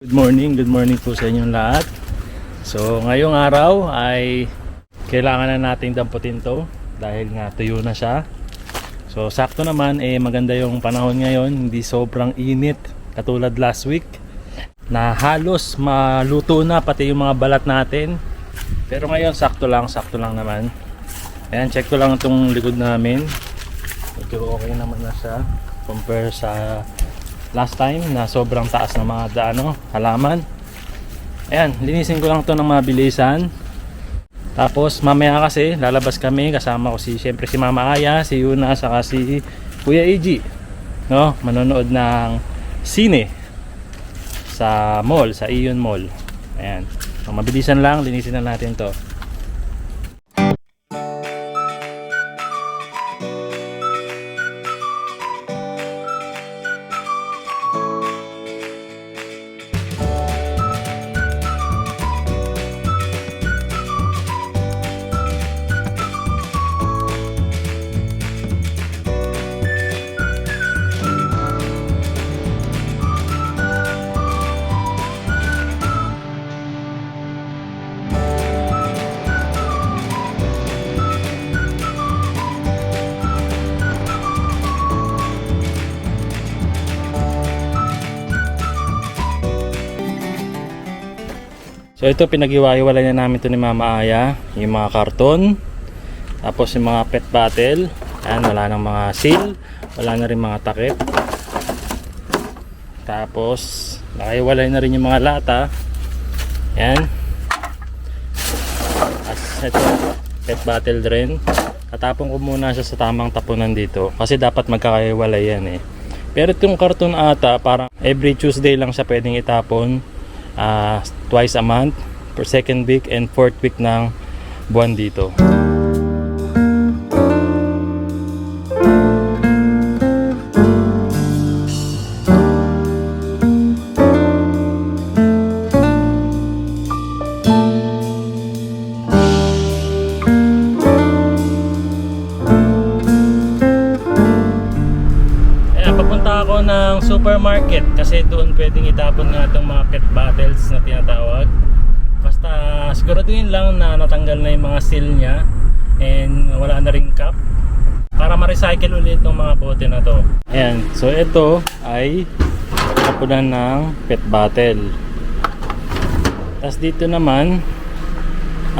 Good morning po sa inyong lahat. So ngayong araw ay kailangan na nating damputin to dahil nga tuyo na siya. So sakto naman maganda yung panahon ngayon, hindi sobrang init katulad last week na halos maluto na pati yung mga balat natin. Pero ngayon sakto lang naman. Ayan, check ko lang itong likod namin. Medyo okay naman na siya compare sa last time na sobrang taas ng mga halaman. Ayan, linisin ko lang to ng mabilisan. Tapos mamaya kasi lalabas kami, kasama ko siyempre si Mama Aya, si Yuna, saka si Kuya EG, no? Manonood ng sine sa mall, sa Ion Mall. Ayan, so, mabilisan lang, linisin na natin to. So ito, pinag-iwa-iwalay na namin ito ni Mama Aya, yung mga karton, tapos yung mga pet bottle. Ayan, wala nang mga seal, wala na rin mga takip. Tapos nakaiwalay na rin yung mga lata. Ayan. As ito, pet bottle rin. Tatapon ko muna siya sa tamang tapunan dito kasi dapat magkakaiwalay yan eh. Pero itong karton ata, parang every Tuesday lang siya pwedeng itapon. Twice a month, per second week and fourth week ng buwan dito. Papunta ako ng supermarket kasi doon pwedeng itapon nga itong mga pet bottles na tinatawag. Basta siguraduhin lang na natanggal na yung mga seal nya and wala na ring cap para ma-recycle ulit itong mga bote na to. Ayan, so ito ay tapunan ng pet bottle. Tapos dito naman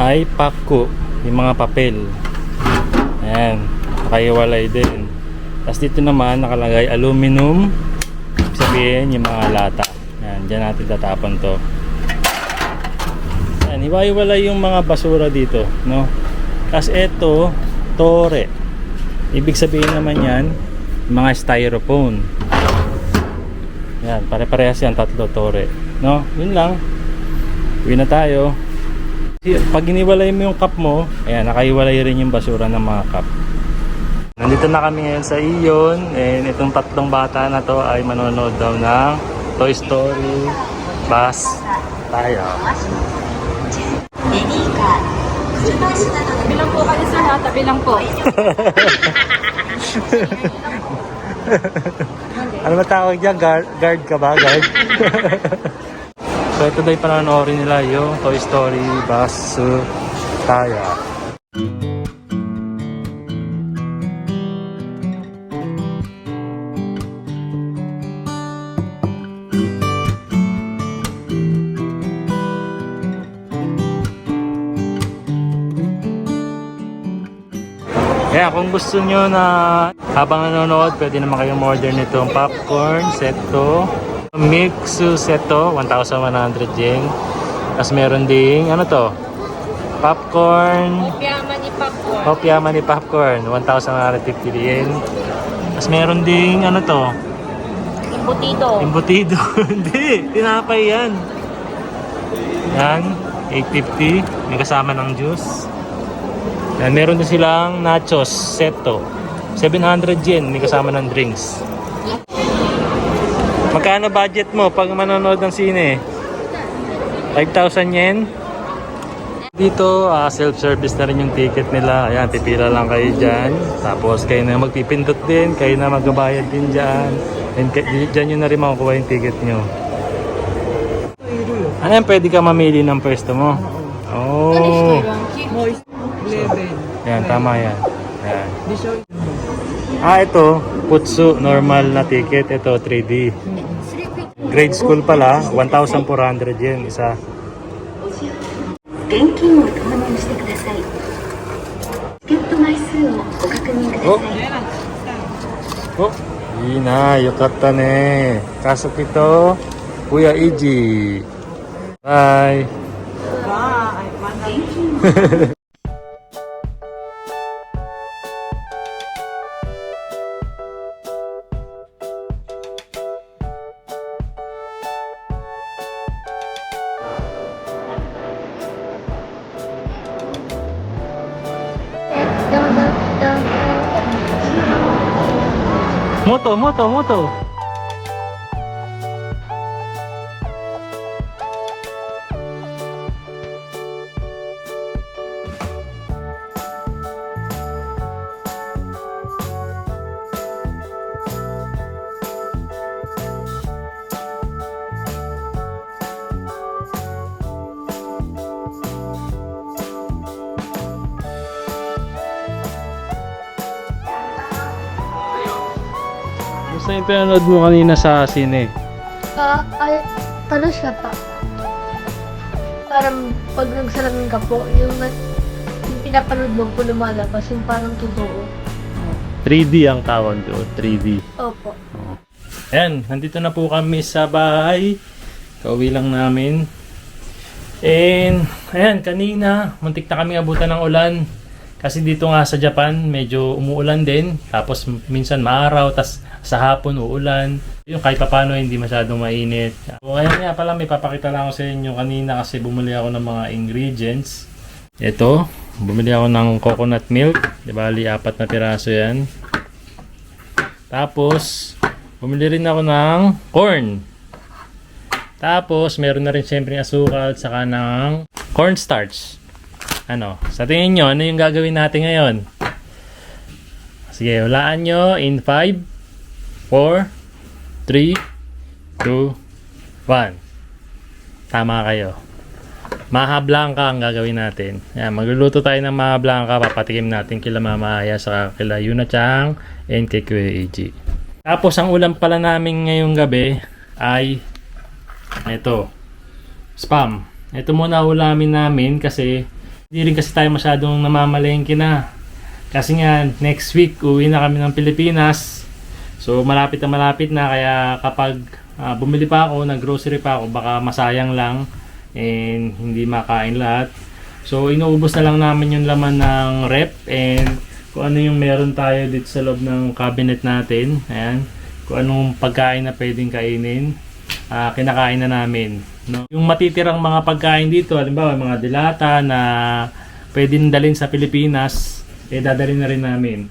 ay pakko, yung mga papel. Ayan, nakaiwalay din. Tapos dito naman nakalagay aluminum, sabihin yung mga lata. Yan, dyan natin tatapon to. Yan, hiwa-hiwalay yung mga basura dito, no? Tapos ito, tore. Ibig sabihin naman yan, mga styrofoam. Yan, pare-parehas yan, tatlo tore, no? Yun lang. Uwi na tayo. Pag iniwalay mo yung cup mo, ayan, nakahiwalay rin yung basura ng mga cup. Nandito na kami ngayon sa Ion, and itong tatlong bata na to ay manonood daw ng Toy Story Buzz tayo. Tabi lang po kayo sir ha, tabi lang po. Ano ba tawag dyan? Guard ka ba? Guard? So ito daw yung panonoorin nila yung Toy Story Buzz tayo. Kaya kung gusto nyo na habang nanonood, pwede naman kayong order nitong popcorn set to. Mixu set to, 1,100 yen. Tapos meron ding, ano to? Popcorn. Hopyaman ni popcorn, 1,150 yen. Tapos meron ding, ano to? Embutido. Hindi, tinapay yan. Yan, 850. May kasama ng juice. Yan, meron din silang nachos seto, 700 yen, may kasama ng drinks. Magkano budget mo pag manonood ng sine? 5,000 yen? Dito, self-service na rin yung ticket nila. Ayan, pipila lang kayo dyan. Tapos kayo na magpipindot din, kayo na magbabayad din dyan. And dyan nyo na rin makukuha yung ticket nyo. Ano yan, pwede ka mamili ng pwesto mo? Oh. Moist level. Yan, tama yan. Yan. Ito, Putsu, normal na ticket. Ito, 3D. Grade school pala, 1,400 yen isa. 現金を投入してください。チケット枚数をご確認ください。 Oh,いいな、よかったね。Kasok ito, Kuya Iji. Bye. Bye. Moto, moto, moto. Gusto yung pinanood mo kanina sa sine? Ano siya pa? Parang pag nagsalamin ka po, yung pinapanood mo po lumalabas, yung parang totoo. 3D ang tawag doon, 3D. Opo. Ayan, nandito na po kami sa bahay. Kauwi lang namin. And, ayan, kanina, muntik na kami abutan ng ulan. Kasi dito nga sa Japan, medyo umuulan din. Tapos minsan maaraw, tas sa hapon uulan. Yung kahit papano hindi masyadong mainit. So, ngayon nga pala, may papakita lang ako sa inyo kanina kasi bumili ako ng mga ingredients. Ito, bumili ako ng coconut milk. Di bali, 4 na piraso yan. Tapos, bumili rin ako ng corn. Tapos, meron na rin siyempre asukal at saka ng cornstarch. Ano? Sa tingin nyo, ano yung gagawin natin ngayon? Sige, hulaan nyo in 5, 4, 3, 2, 1. Tama kayo. Maha Blanca ang gagawin natin. Yan, magluluto tayo ng Maha Blanca. Papatikim natin kila Mama Aya sa kila Yuna Chang and kay Kuya Eiji. Tapos ang ulam pala namin ngayong gabi ay ito. Spam. Ito muna ulamin namin kasi hindi rin kasi tayo masyadong namamalengke na. Kasi nga, next week, uwi na kami ng Pilipinas. So, malapit na. Kaya kapag bumili pa ako, nag-grocery pa ako, baka masayang lang. And hindi makain lahat. So, inuubos na lang namin yung laman ng rep. And kung ano yung meron tayo dito sa loob ng cabinet natin. Ayan. Kung anong pagkain na pwedeng kainin. Kinakain na namin. No? Yung matitirang mga pagkain dito, halimbawa mga dilata na pwedeng dalhin sa Pilipinas, dadalhin na rin namin.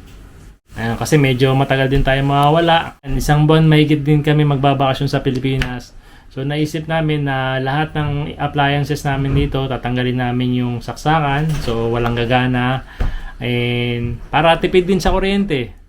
Kasi medyo matagal din tayo mawawala. Isang buwan mahigit din kami magbabakasyon sa Pilipinas. So naisip namin na lahat ng appliances namin dito, tatanggalin namin yung saksakan. So walang gagana. And para tipid din sa kuryente.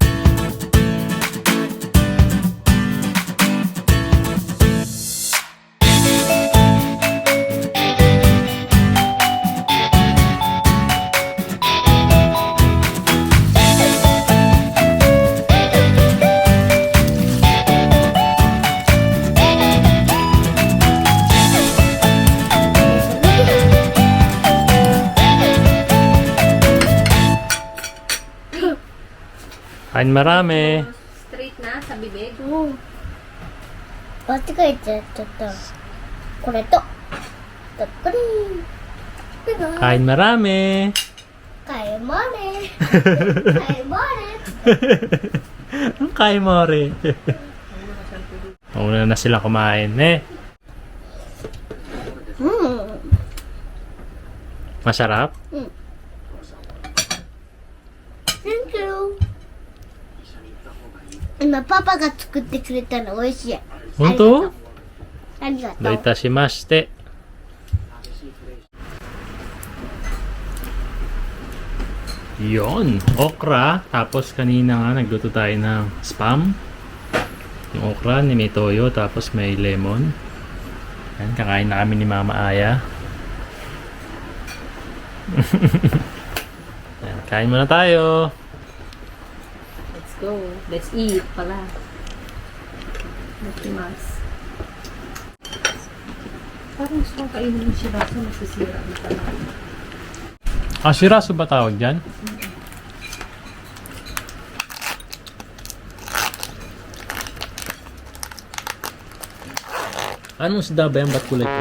Kain marami. Straight na sa bibig. Oo. Pati ka ito. Kureto. Tapos. Diba? Kain marami. Kaya mare. Kaya mare. Ang kain mo rin. Una na sila kumain. Masarap? Thank you. Papa が作ってくれたの美味しい。本当？ありがとう。どういたしまして。Yon, okra. Tapos kanina nga nagluto tayo ng spam. Yung okra, may toyo, tapos may lemon. Ayan, kakain na kami ni Mama Aya. Ayan, kain muna tayo. Let's go. Let's eat pala. Nakimas. Parang gusto kong kainin yung shiraso, masisira na pala. Ah, shirasu ba tawag dyan? Anong isda ba yan? Ba't kulay ko?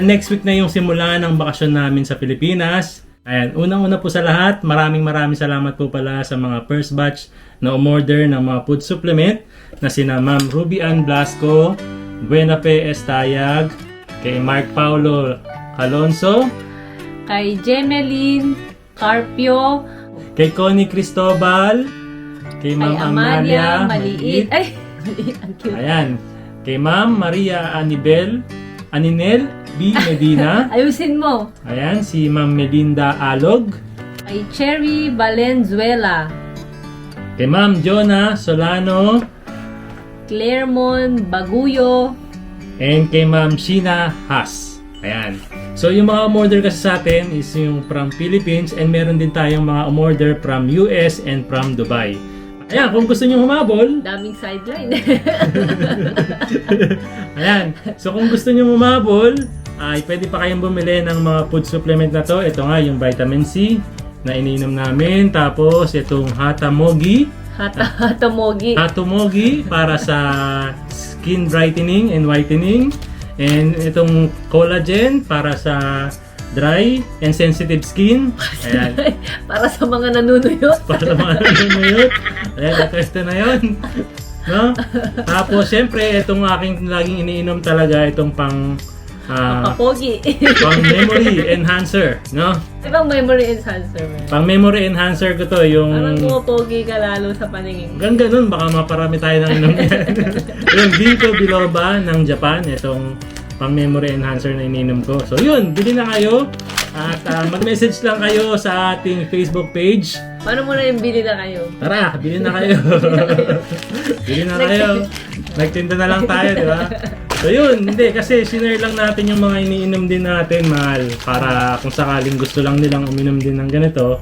Next week na yung simula ng bakasyon namin sa Pilipinas. Ayan, unang-una po sa lahat, maraming salamat po pala sa mga first batch na umorder ng mga food supplement na sina Ma'am Ruby Ann Blasco, Buena Pe Estayag, kay Mark Paulo Alonso, Kay Jemeline Carpio, kay Connie Cristobal, kay kay Ma'am Amalia Amalia Maliit. Ay, maliit. Ang cute. Ayan, kay Ma'am Maria Aninel B. Medina. Ayusin mo. Ayan, si Ma'am Melinda Alog. Kay Cherry Valenzuela, Kay Ma'am Jonah Solano. Claremont Baguyo, And kay Ma'am Sheena Haas. Ayan. So yung mga umorder kasi sa atin is yung from Philippines and meron din tayong mga umorder from US and from Dubai. Ayan, kung gusto nyo humabol, daming sideline. ayan. So kung gusto nyo humabol, ay pwede pa kayong bumili ng mga food supplement na to. Ito nga yung vitamin C na iniinom namin. Tapos itong Hatamogi. Hatamogi para sa skin brightening and whitening. And itong collagen para sa dry and sensitive skin. Ayan. Para sa mga nanunuyot. Para sa mga nanunuyot. Ayan, ito na yun. No? Tapos, syempre, itong aking laging iniinom talaga, itong pang Kapogi. pang memory enhancer, no? Ibang memory enhancer mo. Pang memory enhancer ko to, yung Parang pumapogi ka lalo sa paningin. hanggang ganun, baka maparami tayo ng inom yan. Yung Ginkgo biloba ng Japan, itong pang memory enhancer na ininom ko. So yun, bili na kayo at mag-message lang kayo sa ating Facebook page. Paano mo na yung bili na kayo? Tara, bili na kayo. Bili na kayo. Nagtinda na lang tayo, di ba? So yun, hindi, kasi sinare lang natin yung mga iniinom din natin, mahal. Para kung sakaling gusto lang nilang uminom din ng ganito,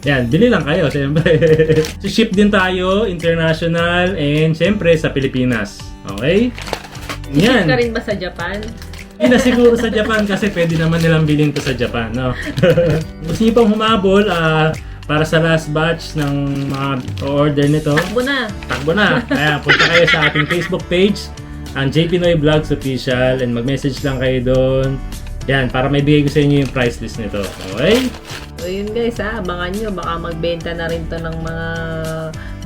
yan, bili lang kayo, siyempre. So ship din tayo, international, and siyempre sa Pilipinas. Okay? Ship ka Yan. rin ba sa Japan? Hindi na siguro sa Japan kasi pwede naman nilang bilhin to sa Japan, no? Gusto niyo pang humabol, para sa last batch ng mga order nito, takbo na. Kaya punta kayo sa ating Facebook page, ang JP Noy Vlogs Official, and mag-message lang kayo doon. Yan, para may bigay ko sa inyo yung price list nito. Okay? So yun guys abangan nyo. Baka magbenta na rin to ng mga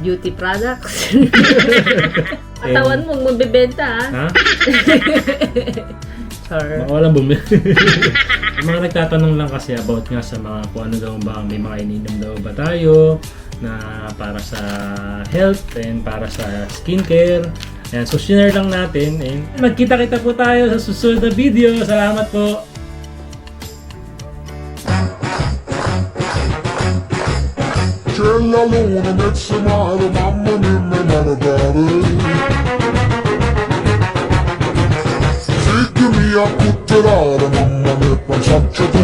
beauty products. Katawan mong magbebenta Ha? Sure. Baka walang bumili. Yung mga nagtatanong lang kasi about nga sa mga kung ano daw ba, may mga ininom daw ba tayo na para sa health and para sa skincare. Ayan, so share lang natin and magkita-kita po tayo sa susunod na video. Salamat po! C'è la luna, mezzo mare, mamma mia, mi maledare. Seguimi a cutterare, mamma mia, pensaccia tu.